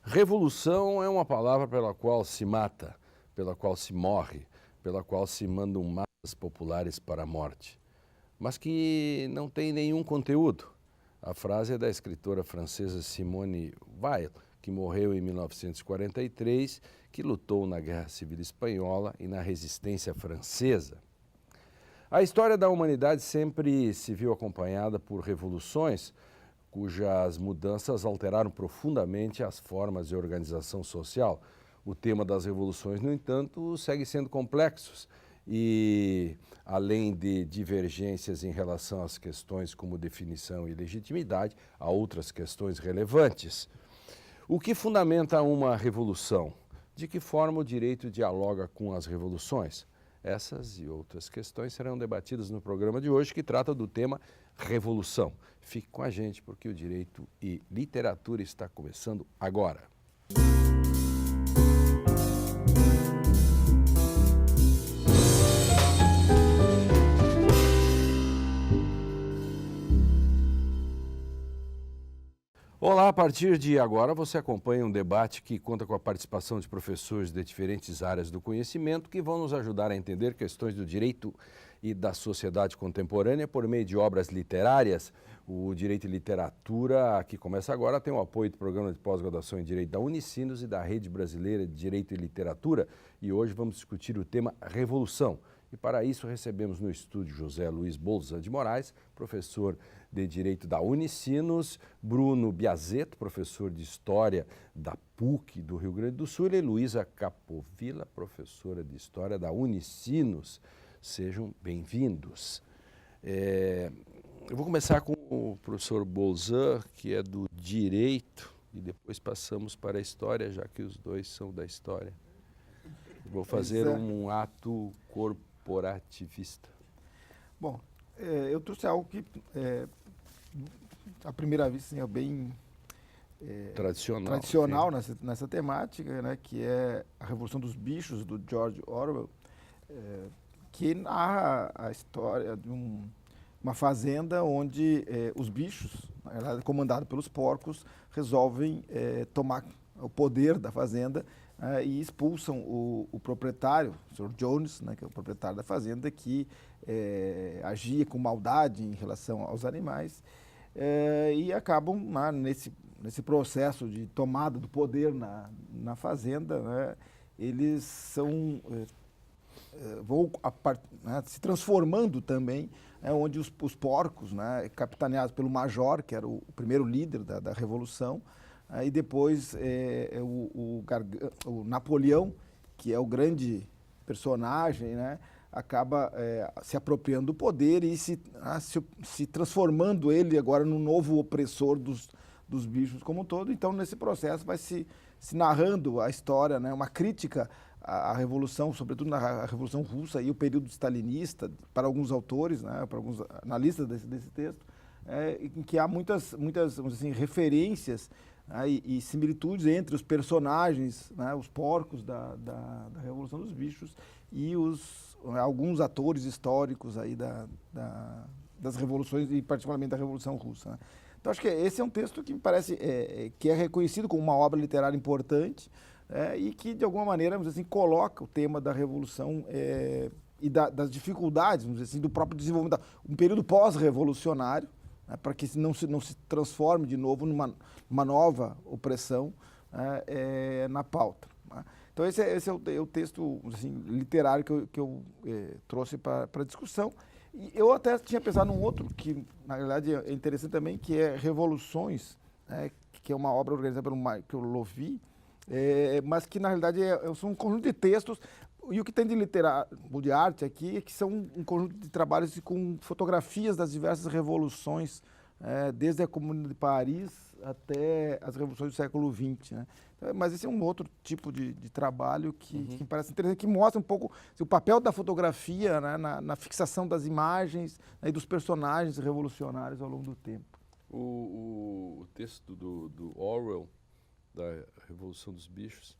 Revolução é uma palavra pela qual se mata, pela qual se morre, pela qual se mandam massas populares para a morte, mas que não tem nenhum conteúdo. A frase é da escritora francesa Simone Weil, que morreu em 1943, que lutou na Guerra Civil Espanhola e na Resistência Francesa. A história da humanidade sempre se viu acompanhada por revoluções, cujas mudanças alteraram profundamente as formas de organização social. O tema das revoluções, no entanto, segue sendo complexo e, além de divergências em relação às questões como definição e legitimidade, há outras questões relevantes. O que fundamenta uma revolução? De que forma o direito dialoga com as revoluções? Essas e outras questões serão debatidas no programa de hoje, que trata do tema Revolução. Fique com a gente, porque o Direito e Literatura está começando agora. Olá, a partir de agora você acompanha um debate que conta com a participação de professores de diferentes áreas do conhecimento que vão nos ajudar a entender questões do direito e da sociedade contemporânea por meio de obras literárias. O Direito e Literatura, que começa agora, tem o apoio do Programa de Pós-Graduação em Direito da Unicinos e da Rede Brasileira de Direito e Literatura. E hoje vamos discutir o tema Revolução. E para isso recebemos no estúdio José Luiz Bolza de Moraes, professor de Direito da Unicinos, Bruno Biazetto, professor de História da PUC do Rio Grande do Sul, e Luísa Capovilla, professora de História da Unicinos. Sejam bem-vindos. Eu vou começar com o professor Bolza, que é do Direito, e depois passamos para a História, já que os dois são da História. Vou fazer um ato corporativista. Bom, eu trouxe algo que, à primeira vista, é bem tradicional nessa temática, né, que é A Revolução dos Bichos, do George Orwell, que narra a história de uma fazenda onde os bichos, na verdade, comandados pelos porcos, resolvem tomar o poder da fazenda e expulsam o proprietário, o Sr. Jones, né, que é o proprietário da fazenda, que agia com maldade em relação aos animais, e acabam nesse processo de tomada do poder na fazenda, né, eles vão se transformando também, onde os porcos, né, capitaneados pelo Major, que era o primeiro líder da Revolução, e depois o Napoleão, que é o grande personagem, né, acaba se apropriando do poder e se transformando ele agora num novo opressor dos bichos como um todo. Então, nesse processo vai se narrando a história, né, uma crítica à Revolução, sobretudo na Revolução Russa e o período stalinista, para alguns autores, né, para alguns analistas desse texto, em que há muitas vamos dizer assim, referências, né, e similitudes entre os personagens, né, os porcos da Revolução dos Bichos e alguns atores históricos aí das revoluções, e particularmente da Revolução Russa, né. Então, acho que esse é um texto que me parece que é reconhecido como uma obra literária importante, e que, de alguma maneira, vamos dizer assim, coloca o tema da Revolução e das dificuldades, vamos dizer assim, do próprio desenvolvimento, um período pós-revolucionário, né, para que não se transforme de novo numa nova opressão na pauta, né. Então, esse é o texto, assim, literário que eu trouxe para a discussão. E eu até tinha pensado num outro que, na realidade, é interessante também, que é Revoluções, que é uma obra organizada pelo Michael Lovy, mas que, na realidade, são um conjunto de textos. E o que tem de arte aqui é que são um conjunto de trabalhos com fotografias das diversas revoluções, desde a Comuna de Paris até as revoluções do século XX, né? Mas esse é um outro tipo de trabalho que me parece interessante, que mostra um pouco o papel da fotografia, né, na fixação das imagens, né, e dos personagens revolucionários ao longo do tempo. O texto do Orwell, da Revolução dos Bichos,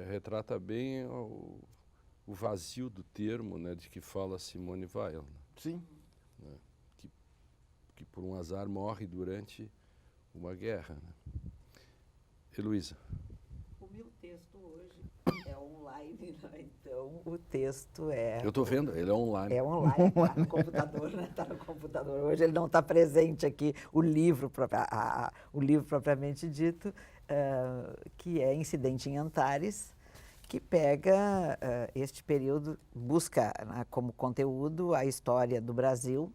retrata bem o vazio do termo, né, de que fala Simone Weil. Sim. Né, que por um azar morre durante uma guerra, né? Heloísa. O meu texto hoje é online, né? Então o texto é... Eu estou vendo, ele é online. É online, está no computador, né? Está no computador. Hoje ele não está presente aqui, o livro propriamente dito, que é Incidente em Antares, que pega este período, busca, né, como conteúdo a história do Brasil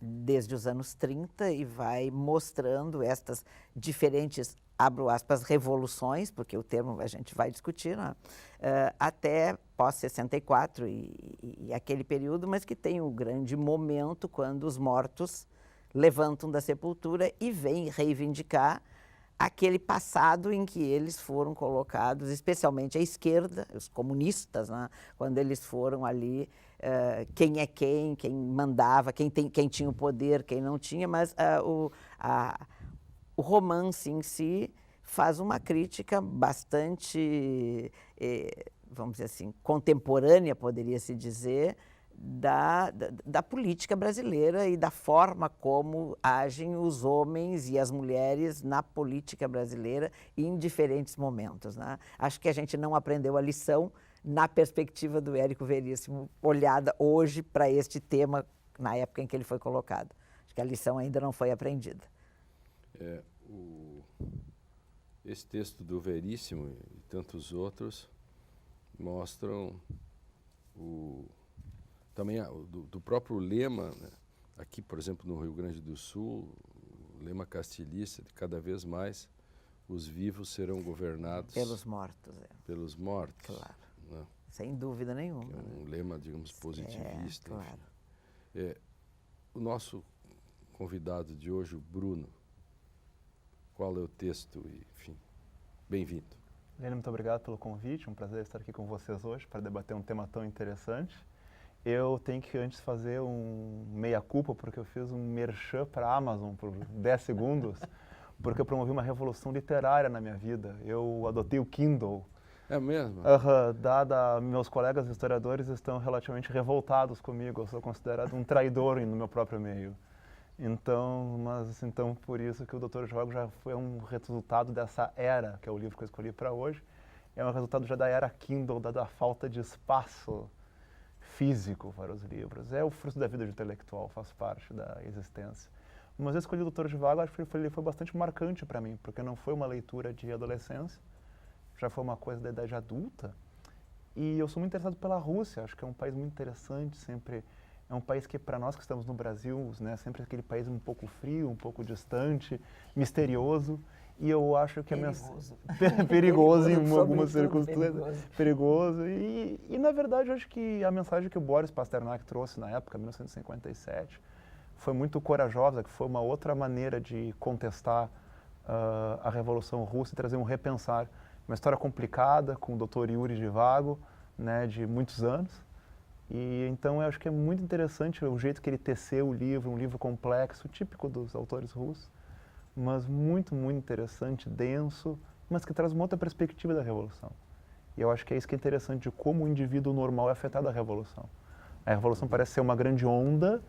desde os anos 30 e vai mostrando estas diferentes, abro aspas, revoluções, porque o termo a gente vai discutir, né? Até pós-64 e aquele período, mas que tem um grande momento quando os mortos levantam da sepultura e vêm reivindicar aquele passado em que eles foram colocados, especialmente a esquerda, os comunistas, né? Quando eles foram ali, quem é quem mandava, quem tinha o poder, quem não tinha, mas o romance em si faz uma crítica bastante, vamos dizer assim, contemporânea, poderia-se dizer, da política brasileira e da forma como agem os homens e as mulheres na política brasileira em diferentes momentos, né? Acho que a gente não aprendeu a lição na perspectiva do Érico Veríssimo, olhada hoje para este tema na época em que ele foi colocado. Acho que a lição ainda não foi aprendida. Esse texto do Veríssimo e tantos outros mostram também do próprio lema, né? Aqui, por exemplo, no Rio Grande do Sul, o lema castilhista de cada vez mais os vivos serão governados pelos mortos. Pelos mortos. Claro. Né? Sem dúvida nenhuma. Que é um lema, digamos, positivista. Claro. O nosso convidado de hoje, o Bruno, qual é o texto? Enfim, bem-vindo. Helena, muito obrigado pelo convite, um prazer estar aqui com vocês hoje para debater um tema tão interessante. Eu tenho que antes fazer um meia-culpa, porque eu fiz um merchan para a Amazon por 10 segundos, porque eu promovi uma revolução literária na minha vida. Eu adotei o Kindle. É mesmo? Meus colegas historiadores estão relativamente revoltados comigo, eu sou considerado um traidor no meu próprio meio. Então, por isso que o Doutor Jogo já foi um resultado dessa era, que é o livro que eu escolhi para hoje, é um resultado já da era Kindle, da falta de espaço físico para os livros. É o fruto da vida de intelectual, faz parte da existência. Mas eu escolhi o Doutor Zhivago, acho que ele foi bastante marcante para mim, porque não foi uma leitura de adolescência, já foi uma coisa da idade adulta. E eu sou muito interessado pela Rússia, acho que é um país muito interessante, sempre é um país que, para nós que estamos no Brasil, né, sempre aquele país um pouco frio, um pouco distante, misterioso. E eu acho que perigoso em algumas circunstâncias, perigoso. E na verdade, eu acho que a mensagem que o Boris Pasternak trouxe na época, 1957, foi muito corajosa, que foi uma outra maneira de contestar a Revolução Russa e trazer um repensar. Uma história complicada, com o Dr. Yuri Zhivago, né, de muitos anos. E então eu acho que é muito interessante o jeito que ele teceu o livro, um livro complexo, típico dos autores russos, mas muito, muito interessante, denso, mas que traz uma outra perspectiva da Revolução. E eu acho que é isso que é interessante, de como o indivíduo normal é afetado da Revolução. A Revolução parece ser uma grande onda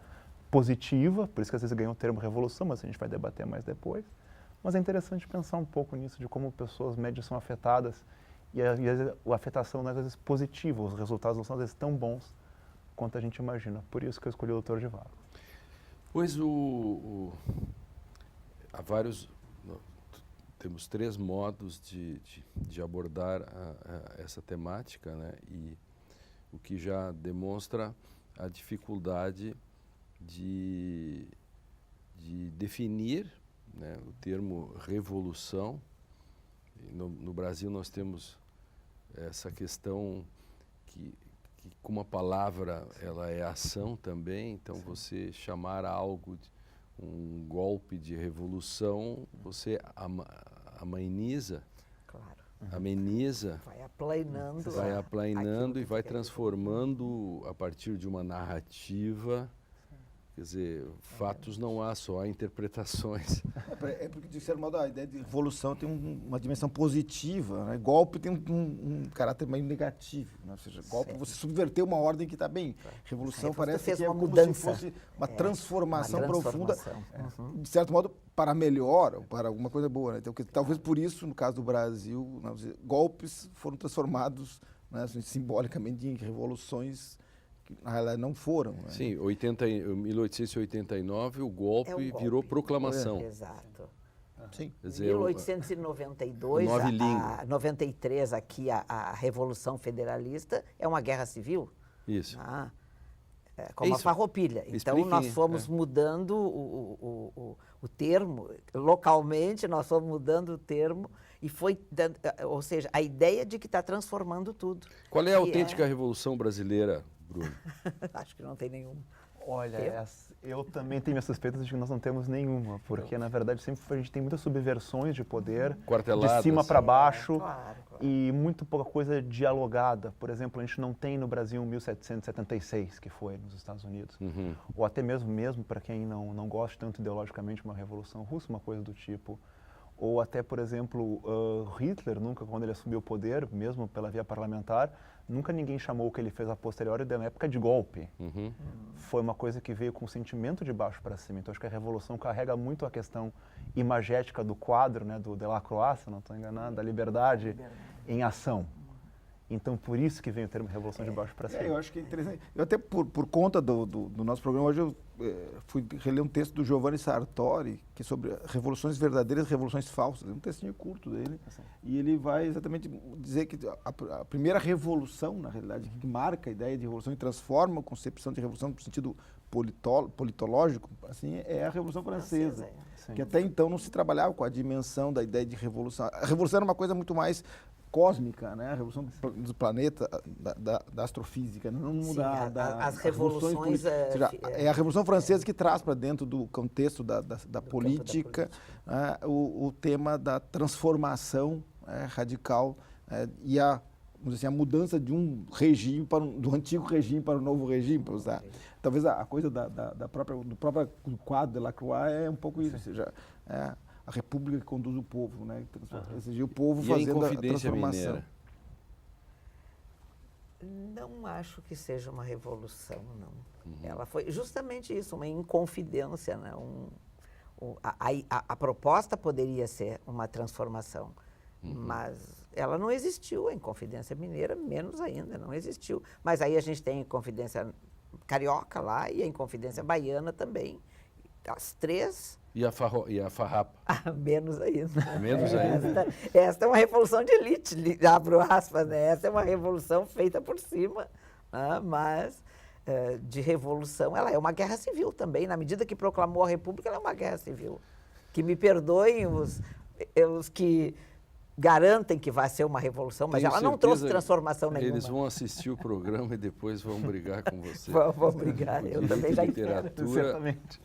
positiva, por isso que às vezes ganha o termo Revolução, mas a gente vai debater mais depois. Mas é interessante pensar um pouco nisso, de como pessoas médias são afetadas, e às vezes a afetação não é às vezes positiva, os resultados não são às vezes tão bons quanto a gente imagina. Por isso que eu escolhi o Dr. Zhivago. Pois há vários, temos 3 modos de abordar essa temática, né? E o que já demonstra a dificuldade de definir, né, o termo revolução. No Brasil nós temos essa questão que com uma palavra ela é ação também, então você chamar algo um golpe de revolução, você ameniza, claro, ameniza, vai aplainando e vai transformando a partir de uma narrativa Quer dizer, fatos não há, só há interpretações. É porque, de certo modo, a ideia de revolução tem uma dimensão positiva, né? Golpe tem um caráter meio negativo, né? Ou seja, golpe você subverteu uma ordem que está bem. Revolução parece fez que é uma como mudança. se fosse uma transformação profunda, Uhum. de certo modo, para melhor, ou para alguma coisa boa. Né? Então, talvez por isso, no caso do Brasil, né, golpes foram transformados, né, assim, simbolicamente em revoluções que na realidade não foram. Né? Sim, 1889 o golpe, É um golpe. virou proclamação. Exato. Sim. Quer Em dizer, 1892, nove a línguas. 93 aqui, a Revolução Federalista é uma guerra civil. Isso. Como a Isso. Farroupilha. Então, Expliquem, nós fomos mudando o termo, localmente nós fomos mudando o termo, e foi, ou seja, a ideia de que está transformando tudo. Qual é a Que autêntica revolução brasileira, Bruno? Acho que não tem nenhum. Olha, Eu? eu também tenho minhas suspeitas de que nós não temos nenhuma, porque na verdade sempre a gente tem muitas subversões de poder, Quarteladas. de cima para baixo, Claro. e muito pouca coisa dialogada. Por exemplo, a gente não tem no Brasil 1776, que foi nos Estados Unidos, Uhum. ou até mesmo para quem não gosta tanto ideologicamente, uma revolução russa, uma coisa do tipo. Ou até, por exemplo, Hitler, nunca, quando ele assumiu o poder, mesmo pela via parlamentar, nunca ninguém chamou o que ele fez a posteriori de uma época de golpe. Uhum. Foi uma coisa que veio com o sentimento de baixo para cima. Então, acho que a Revolução carrega muito a questão imagética do quadro, né, do Delacroix, se não estou enganado, da liberdade em ação. Então, por isso que vem o termo Revolução de baixo para cima. Eu acho que é interessante. Eu até, por conta do nosso programa, hoje eu fui reler um texto do Giovanni Sartori, que é sobre revoluções verdadeiras e revoluções falsas. É um textinho curto dele. E ele vai exatamente dizer que a primeira revolução, na realidade, que marca a ideia de revolução e transforma a concepção de revolução no sentido politológico, assim, é a Revolução Francesa. Que até então não se trabalhava com a dimensão da ideia de revolução. A revolução era uma coisa muito mais cósmica, né? A revolução do planeta, da astrofísica, não Sim, das as revoluções... políticas. Ou seja, é a Revolução Francesa que traz para dentro do contexto da política, né, o tema da transformação radical e vamos dizer assim, a mudança de um regime, do antigo regime para o novo regime, para usar. Talvez a coisa do próprio quadro de Delacroix é um pouco isso, ou seja, a república que conduz o povo, né? Ou seja, o povo E fazendo a a Inconfidência transformação. Mineira? Não acho que seja uma revolução, não. Ela foi justamente isso, uma inconfidência, né? A proposta poderia ser uma transformação, mas ela não existiu, a Inconfidência Mineira, menos ainda, não existiu. Mas aí a gente tem a Inconfidência Carioca lá e a Inconfidência Baiana também. As três... E a farrapa? Menos ainda. Menos ainda. Esta é uma revolução de elite, abro aspas, né? Essa é uma revolução feita por cima, né? Mas de revolução, ela é uma guerra civil também. Na medida que proclamou a República, ela é uma guerra civil. Que me perdoem os que garantem que vai ser uma revolução, mas Tenho ela não trouxe certeza transformação nenhuma. Eles vão assistir o programa e depois vão brigar com você. Vão brigar, eu também já espero. Certamente.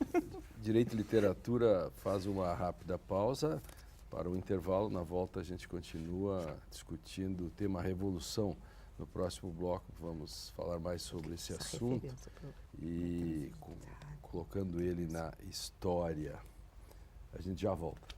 Direito e Literatura faz uma rápida pausa para o intervalo. Na volta a gente continua discutindo o tema revolução. No próximo bloco vamos falar mais sobre esse assunto e colocando ele na história. A gente já volta.